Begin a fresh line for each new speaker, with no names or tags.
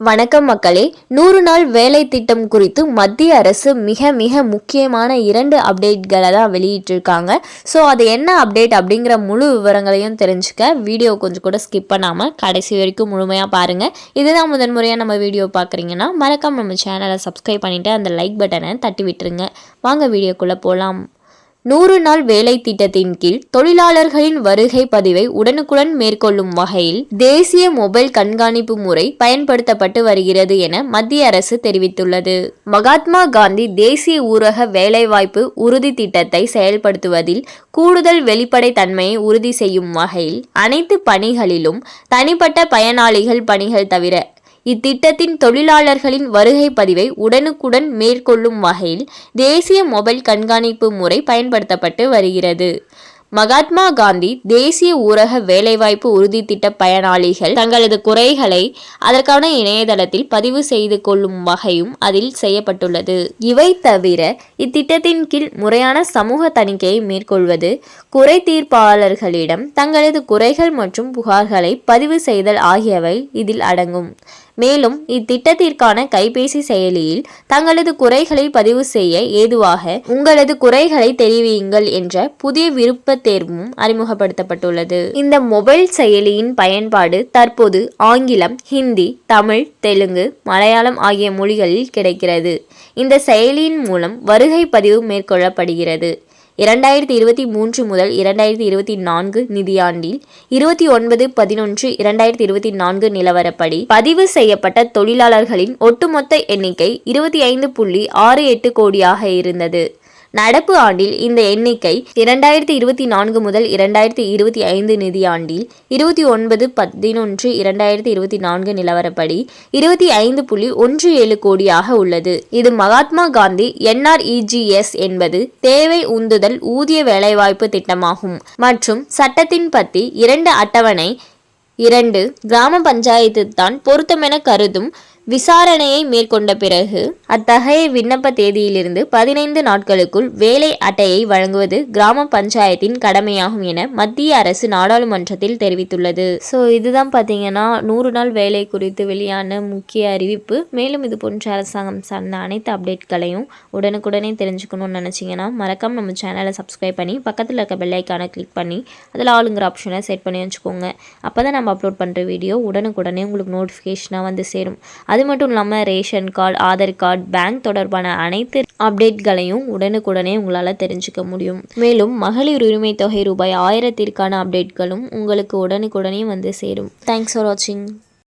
வணக்கம் மக்களே. 100 நாள் வேலை திட்டம் குறித்து மத்திய அரசு மிக மிக முக்கியமான 2 அப்டேட்களை தான் வெளியிட்டிருக்காங்க. ஸோ அது என்ன அப்டேட் அப்படிங்கிற முழு விவரங்களையும் தெரிஞ்சுக்க வீடியோ கொஞ்சம் கூட ஸ்கிப் பண்ணாமல் கடைசி வரைக்கும் முழுமையாக பாருங்கள். இதுதான் முதன்முறையாக நம்ம வீடியோ பார்க்குறீங்கன்னா மறக்காம நம்ம சேனலை சப்ஸ்கிரைப் பண்ணிவிட்டு அந்த லைக் பட்டனை தட்டி விட்டுருங்க. வாங்க வீடியோக்குள்ளே போகலாம். 100 நாள் வேலை திட்டத்தின் கீழ் தொழிலாளர்களின் வருகை பதிவை உடனுக்குடன் மேற்கொள்ளும் வகையில் தேசிய மொபைல் கண்காணிப்பு முறை பயன்படுத்தப்பட்டு வருகிறது என மத்திய அரசு தெரிவித்துள்ளது. மகாத்மா காந்தி தேசிய ஊரக வேலைவாய்ப்பு உறுதி திட்டத்தை செயல்படுத்துவதில் கூடுதல் வெளிப்படை தன்மையை உறுதி செய்யும் வகையில் அனைத்து பணிகளிலும் தனிப்பட்ட பயனாளிகள் பணிகள் தவிர இத்திட்டத்தின் தொழிலாளர்களின் வருகை பதிவை உடனுக்குடன் மேற்கொள்ளும் வகையில் தேசிய மொபைல் கண்காணிப்பு முறை பயன்படுத்தப்பட்டு வருகிறது. மகாத்மா காந்தி தேசிய ஊரக வேலைவாய்ப்பு உறுதி திட்ட பயனாளிகள் தங்களது குறைகளை அதற்கான இணையதளத்தில் பதிவு செய்து கொள்ளும் வகையும் அதில் செய்யப்பட்டுள்ளது. இவை தவிர இத்திட்டத்தின் கீழ் முறையான சமூக தணிக்கையை மேற்கொள்வது, குறை தீர்ப்பாளர்களிடம் தங்களது குறைகள் மற்றும் புகார்களை பதிவு செய்தல் ஆகியவை இதில் அடங்கும். மேலும் இத்திட்டத்திற்கான கைபேசி செயலியில் தங்களது குறைகளை பதிவு செய்ய ஏதுவாக உங்களது குறைகளை தெரிவியுங்கள் என்ற புதிய விருப்ப தேர்வும் அறிமுகப்படுத்தப்பட்டுள்ளது. இந்த மொபைல் செயலியின் பயன்பாடு தற்போது ஆங்கிலம், ஹிந்தி, தமிழ், தெலுங்கு, மலையாளம் ஆகிய மொழிகளில் கிடைக்கிறது. இந்த செயலியின் மூலம் வருகை பதிவு மேற்கொள்ளப்படுகிறது. 2023 முதல் 2024 நிதியாண்டில் 29/11/2024 நிலவரப்படி பதிவு செய்யப்பட்ட தொழிலாளர்களின் ஒட்டுமொத்த எண்ணிக்கை 25.68 கோடியாக இருந்தது. நடப்பு ஆண்டில் இந்த எண்ணிக்கை 2024 முதல் 2025 நிதியாண்டில் 29/11/2024 நிலவரப்படி 25.17 கோடியாக உள்ளது. இது மகாத்மா காந்தி NREGS என்பது தேவை உந்துதல் ஊதிய வேலைவாய்ப்பு திட்டமாகும் மற்றும் சட்டத்தின் பத்தி 2 அட்டவணை 2 கிராம பஞ்சாயத்து தான் பொருத்தமென கருதும் விசாரணையை மேற்கொண்ட பிறகு அத்தகைய விண்ணப்ப தேதியிலிருந்து 15 நாட்களுக்குள் வேலை அட்டையை வழங்குவது கிராம பஞ்சாயத்தின் கடமையாகும் என மத்திய அரசு நாடாளுமன்றத்தில் தெரிவித்துள்ளது. ஸோ இதுதான் பார்த்தீங்கன்னா 100 நாள் வேலை குறித்து வெளியான முக்கிய அறிவிப்பு. மேலும் இது போன்ற அரசாங்கம் சார்ந்த அனைத்து அப்டேட்களையும் உடனுக்குடனே தெரிஞ்சுக்கணும்னு நினச்சிங்கன்னா மறக்காம நம்ம சேனலை சப்ஸ்கிரைப் பண்ணி பக்கத்தில் இருக்க பெல் ஐக்கானை கிளிக் பண்ணி அதில் ஆளுங்கிற ஆப்ஷனை செட் பண்ணி வச்சுக்கோங்க. அப்போ தான் நம்ம அப்லோட் பண்ணுற வீடியோ உடனுக்குடனே உங்களுக்கு நோட்டிஃபிகேஷனாக வந்து சேரும். அது மட்டும் இல்லாமல் ration card, Aadhaar card, bank தொடர்பான அனைத்து அப்டேட்களையும் உடனுக்குடனே உங்களால் தெரிஞ்சுக்க முடியும். மேலும் மகளிர் உரிமை தொகை ரூபாய் 1000ற்கான அப்டேட்களும் உங்களுக்கு உடனுக்குடனே வந்து சேரும். தேங்க்ஸ் ஃபார் வாட்சிங்.